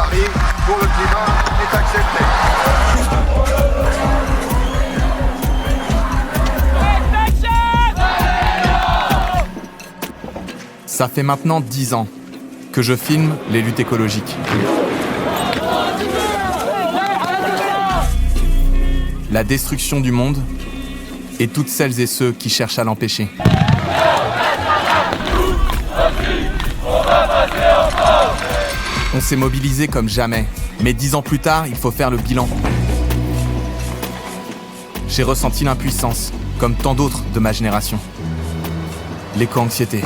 Paris pour le climat est accepté. Ça fait maintenant 10 ans que je filme les luttes écologiques. La destruction du monde et toutes celles et ceux qui cherchent à l'empêcher. On s'est mobilisé comme jamais, mais 10 ans plus tard, il faut faire le bilan. J'ai ressenti l'impuissance, comme tant d'autres de ma génération. L'éco-anxiété,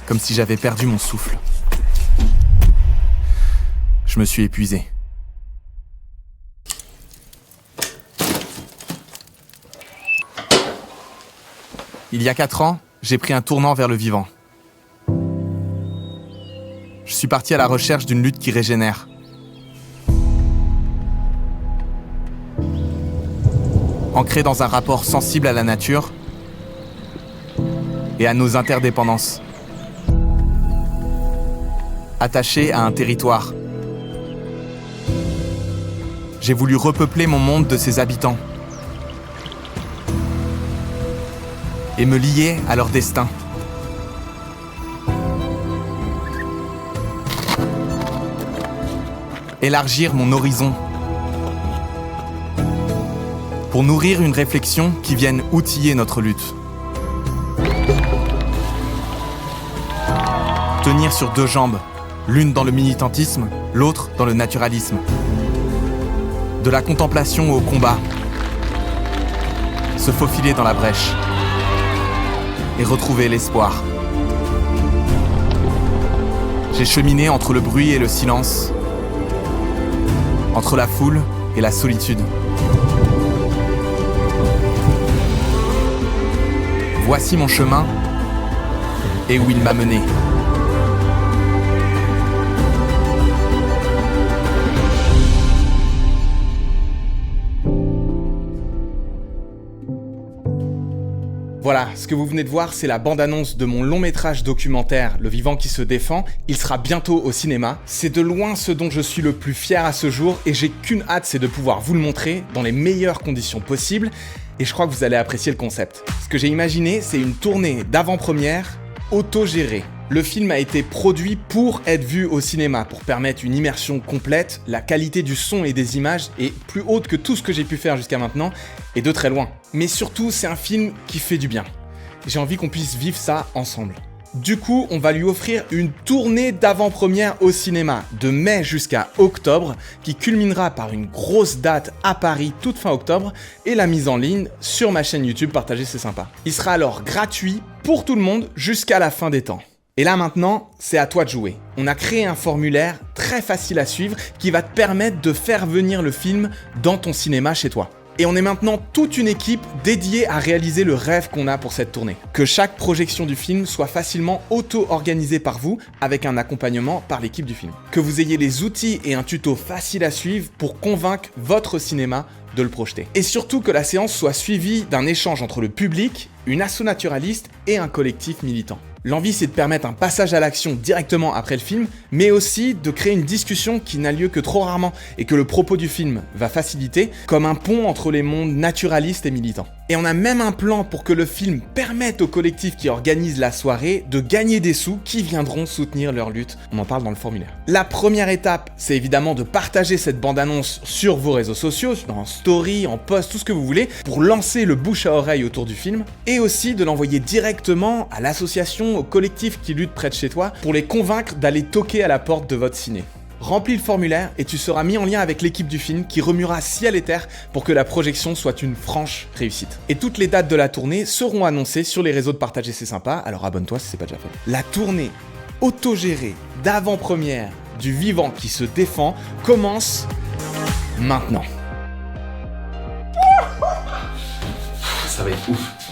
comme si j'avais perdu mon souffle. Je me suis épuisé. Il y a 4 ans, j'ai pris un tournant vers le vivant. Je suis parti à la recherche d'une lutte qui régénère. Ancrée dans un rapport sensible à la nature et à nos interdépendances. Attaché à un territoire. J'ai voulu repeupler mon monde de ses habitants. Et me lier à leur destin. Élargir mon horizon. Pour nourrir une réflexion qui vienne outiller notre lutte. Tenir sur 2 jambes, l'une dans le militantisme, l'autre dans le naturalisme. De la contemplation au combat. Se faufiler dans la brèche. Et retrouver l'espoir. J'ai cheminé entre le bruit et le silence, entre la foule et la solitude. Voici mon chemin et où il m'a mené. Voilà, ce que vous venez de voir, c'est la bande-annonce de mon long-métrage documentaire Le Vivant qui se défend. Il sera bientôt au cinéma. C'est de loin ce dont je suis le plus fier à ce jour et j'ai qu'une hâte, c'est de pouvoir vous le montrer dans les meilleures conditions possibles. Et je crois que vous allez apprécier le concept. Ce que j'ai imaginé, c'est une tournée d'avant-première autogérée. Le film a été produit pour être vu au cinéma, pour permettre une immersion complète. La qualité du son et des images est plus haute que tout ce que j'ai pu faire jusqu'à maintenant, et de très loin. Mais surtout, c'est un film qui fait du bien. J'ai envie qu'on puisse vivre ça ensemble. Du coup, on va lui offrir une tournée d'avant-première au cinéma, de mai jusqu'à octobre, qui culminera par une grosse date à Paris toute fin octobre, et la mise en ligne sur ma chaîne YouTube Partager c'est sympa. Il sera alors gratuit pour tout le monde jusqu'à la fin des temps. Et là maintenant, c'est à toi de jouer. On a créé un formulaire très facile à suivre qui va te permettre de faire venir le film dans ton cinéma chez toi. Et on est maintenant toute une équipe dédiée à réaliser le rêve qu'on a pour cette tournée. Que chaque projection du film soit facilement auto-organisée par vous avec un accompagnement par l'équipe du film. Que vous ayez les outils et un tuto facile à suivre pour convaincre votre cinéma de le projeter. Et surtout que la séance soit suivie d'un échange entre le public, une asso naturaliste et un collectif militant. L'envie, c'est de permettre un passage à l'action directement après le film, mais aussi de créer une discussion qui n'a lieu que trop rarement et que le propos du film va faciliter, comme un pont entre les mondes naturalistes et militants. Et on a même un plan pour que le film permette au collectif qui organise la soirée de gagner des sous qui viendront soutenir leur lutte. On en parle dans le formulaire. La première étape, c'est évidemment de partager cette bande-annonce sur vos réseaux sociaux, en story, en post, tout ce que vous voulez, pour lancer le bouche à oreille autour du film, et aussi de l'envoyer directement à l'association, au collectif qui lutte près de chez toi, pour les convaincre d'aller toquer à la porte de votre ciné. Remplis le formulaire et tu seras mis en lien avec l'équipe du film qui remuera ciel et terre pour que la projection soit une franche réussite. Et toutes les dates de la tournée seront annoncées sur les réseaux de Partager c'est sympa, alors abonne-toi si c'est pas déjà fait. La tournée autogérée d'avant-première du Vivant qui se défend commence maintenant. Ça va être ouf.